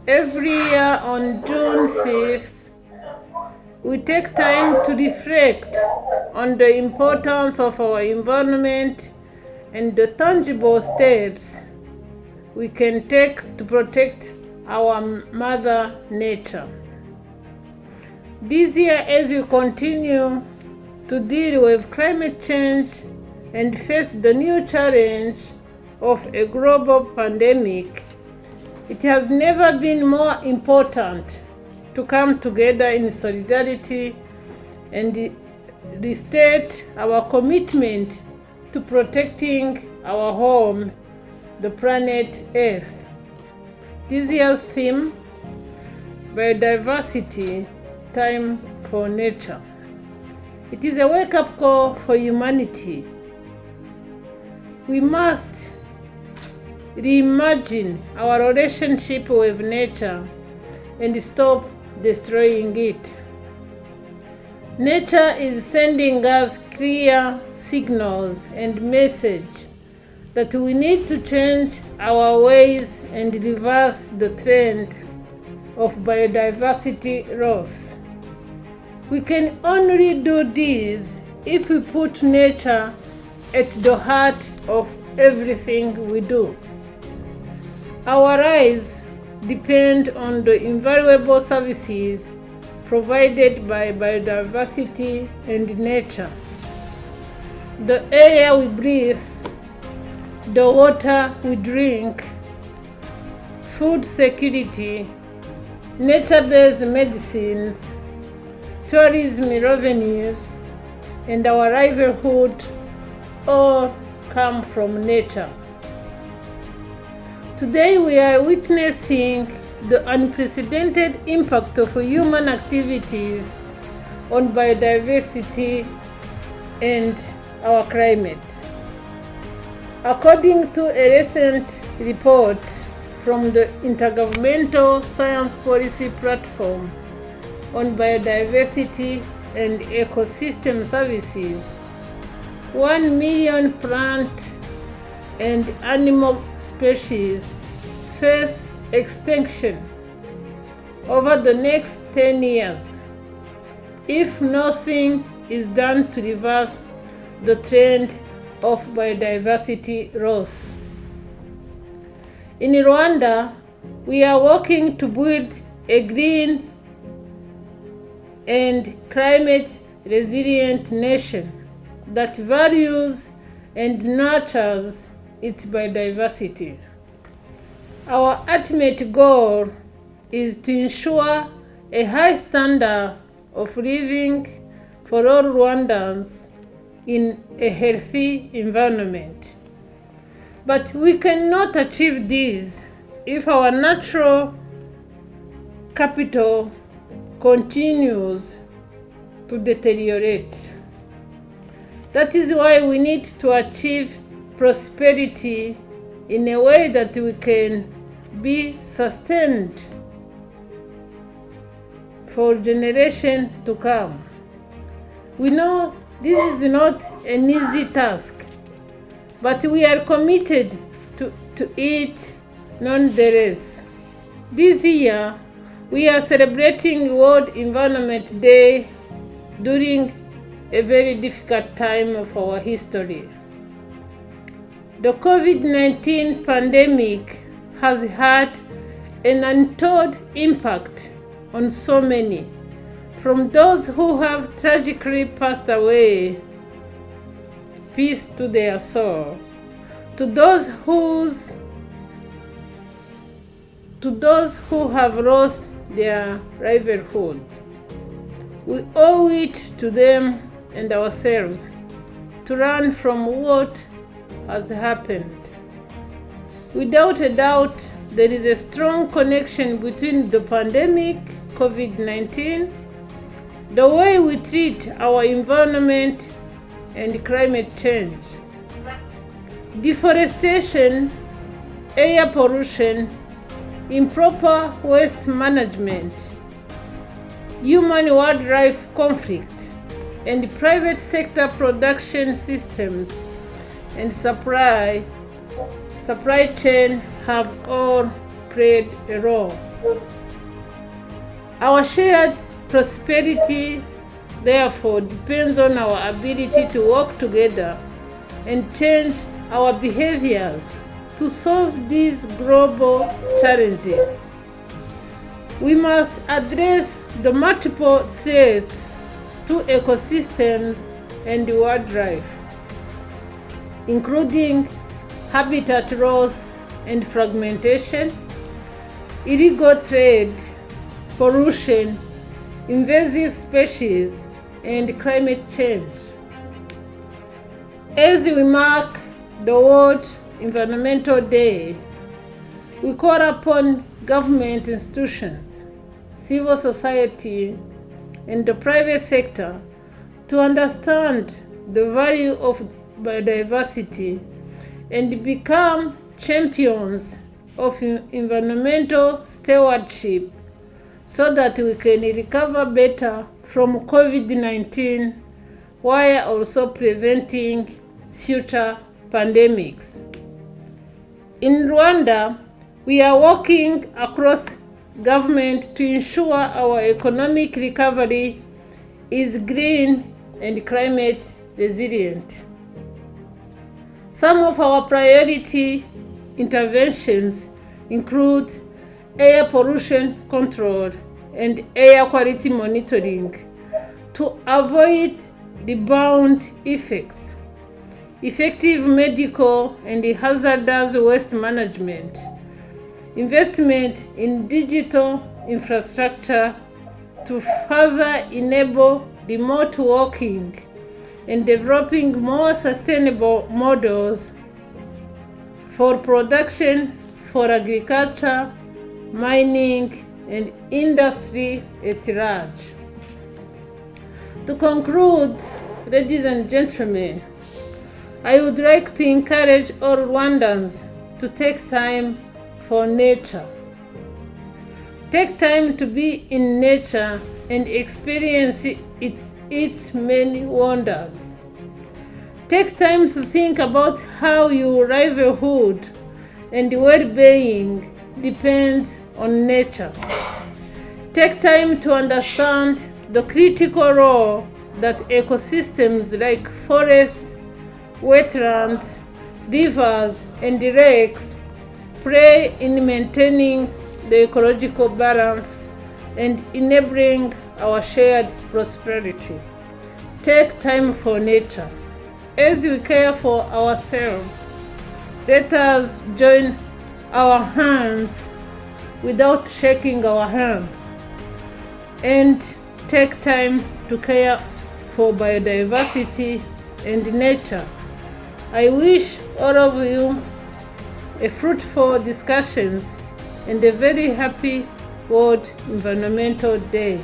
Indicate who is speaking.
Speaker 1: Every year on June 5th, we take time to reflect on the importance of our environment and the tangible steps we can take to protect our Mother Nature. This year, as we continue to deal with climate change and face the new challenge of a global pandemic, it has never been more important to come together in solidarity and restate our commitment to protecting our home, the planet Earth. This year's theme, Biodiversity, Time for Nature. It is a wake-up call for humanity. We must reimagine our relationship with nature and stop destroying it. Nature is sending us clear signals and message that we need to change our ways and reverse the trend of biodiversity loss. We can only do this if we put nature at the heart of everything we do. Our lives depend on the invaluable services provided by biodiversity and nature. The air we breathe, the water we drink, food security, nature-based medicines, tourism revenues, and our livelihood all come from nature. Today we are witnessing the unprecedented impact of human activities on biodiversity and our climate. According to a recent report from the Intergovernmental Science Policy Platform on Biodiversity and Ecosystem Services, 1 million plant and animal species face extinction over the next 10 years if nothing is done to reverse the trend of biodiversity loss. In Rwanda, we are working to build a green and climate resilient nation that values and nurtures its biodiversity. Our ultimate goal is to ensure a high standard of living for all Rwandans in a healthy environment. But we cannot achieve this if our natural capital continues to deteriorate. That is why we need to achieve prosperity in a way that we can be sustained for generations to come. We know this is not an easy task, but we are committed to it nonetheless. This year, we are celebrating World Environment Day during a very difficult time of our history. The COVID-19 pandemic has had an untold impact on so many, from those who have tragically passed away, peace to their soul, to those who have lost their livelihood. We owe it to them and ourselves to learn from what has happened. Without a doubt, there is a strong connection between the pandemic, COVID-19, the way we treat our environment, and climate change. Deforestation, air pollution, improper waste management, human-wildlife conflict, and private sector production systems and supply chain have all played a role. Our shared prosperity, therefore, depends on our ability to work together and change our behaviors to solve these global challenges. We must address the multiple threats to ecosystems and wildlife, including habitat loss and fragmentation, illegal trade, pollution, invasive species, and climate change. As we mark the World Environmental Day, we call upon government institutions, civil society, and the private sector to understand the value of biodiversity and become champions of environmental stewardship so that we can recover better from COVID-19 while also preventing future pandemics. In Rwanda, we are working across government to ensure our economic recovery is green and climate resilient. Some of our priority interventions include air pollution control and air quality monitoring to avoid rebound effects, effective medical and hazardous waste management, investment in digital infrastructure to further enable remote working, and developing more sustainable models for production for agriculture, mining, and industry at large. To conclude, ladies and gentlemen, I would like to encourage all Rwandans to take time for nature. Take time to be in nature and experience its many wonders. Take time to think about how your livelihood and well-being depends on nature. Take time to understand the critical role that ecosystems like forests, wetlands, rivers, and lakes play in maintaining the ecological balance and enabling our shared prosperity. Take time for nature. As we care for ourselves, let us join our hands without shaking our hands and take time to care for biodiversity and nature. I wish all of you a fruitful discussions and a very happy World Environmental Day.